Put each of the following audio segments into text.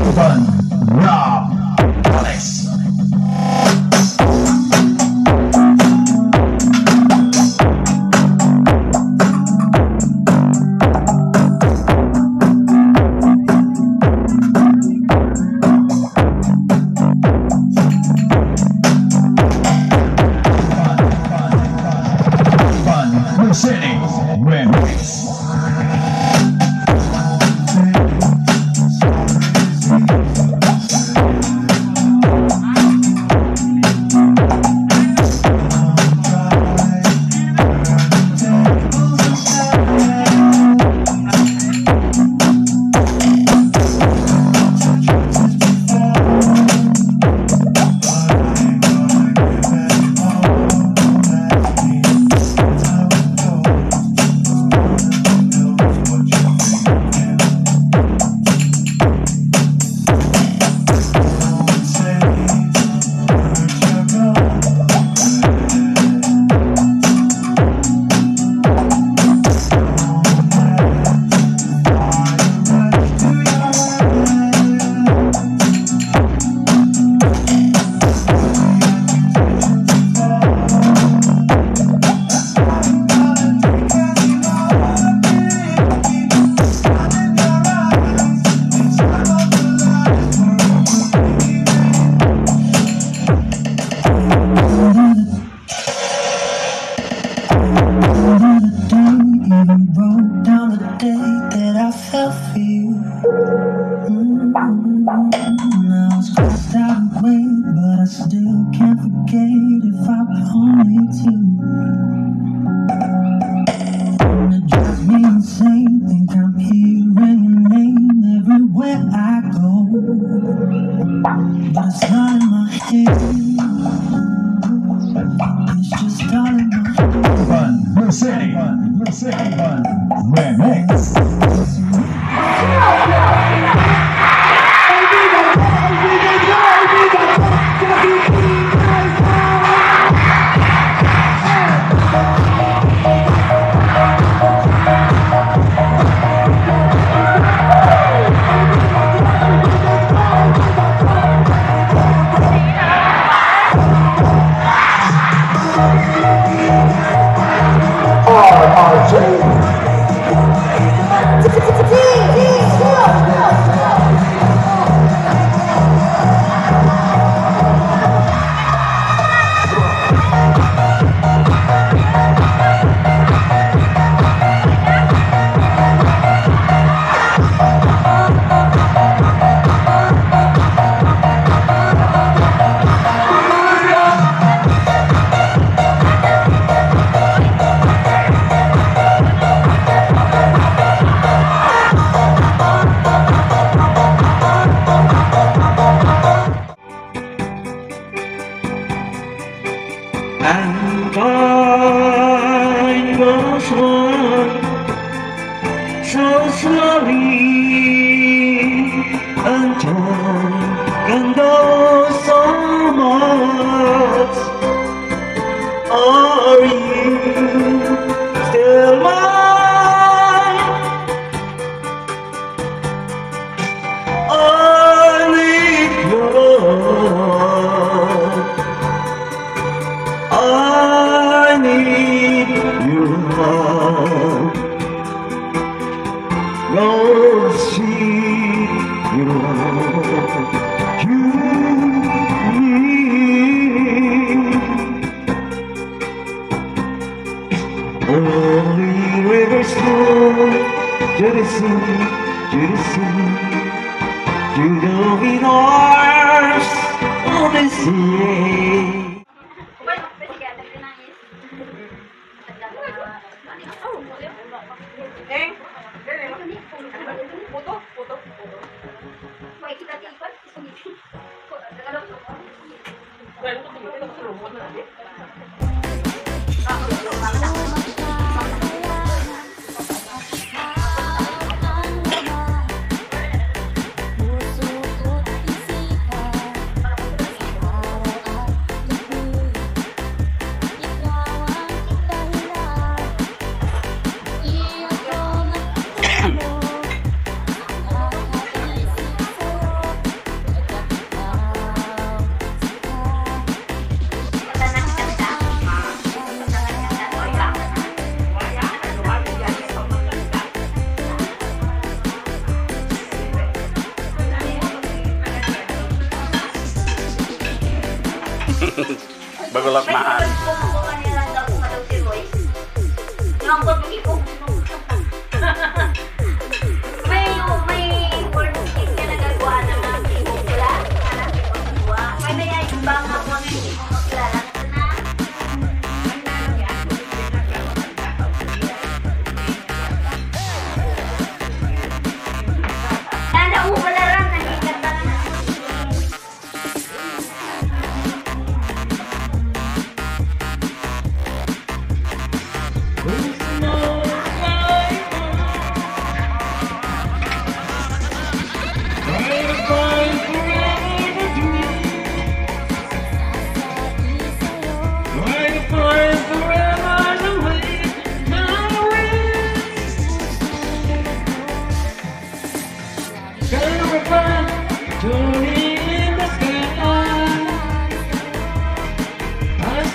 Urban Rock Alex. City Remix. Bago lakmaan. May word stick na nagagawa ng mga ibong pula. May nayayong bang ako ng ibong magkilala na. Nanaubalaran, nagiganda na na.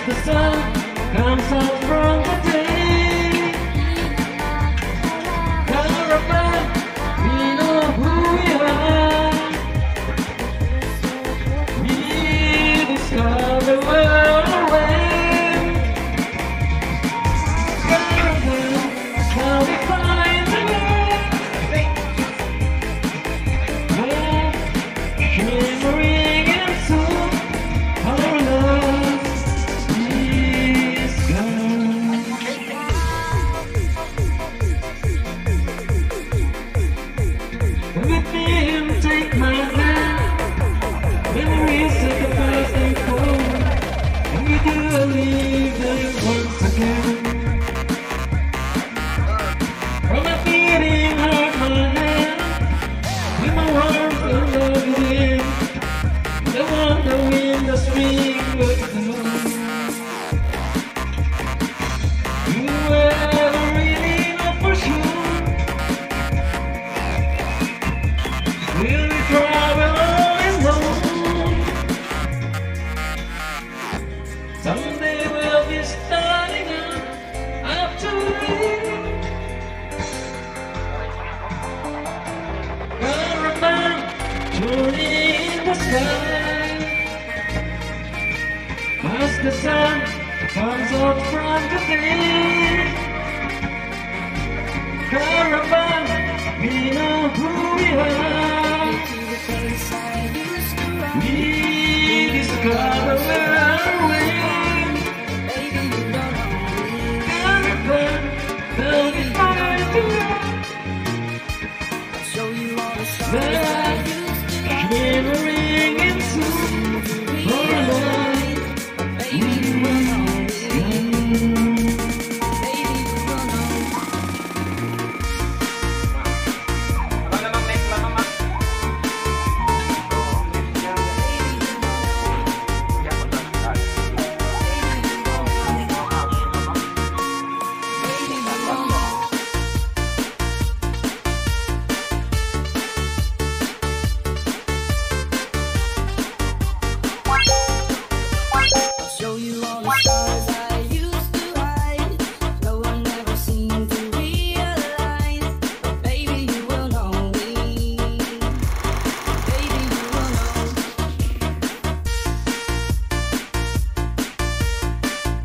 The sun comes out from the day. Caravan, we know who we are. We discover where we went. Caravan, how we find the way. Shimmering and soon, our love is gone. With me and take my hand. Memories of the past they fall, and we do live there once again. From a beating heart, my hand, with my arms in love again. The wonder wind, the spring would blow. You ever really know for sure? Will we travel on and on? Someday we'll be starting up to leave. Caravan, journey in the sky. As the sun comes out from the day. Caravan, we know who we are. We discover where we went. Caravan, they'll be fine to shimmering and soon.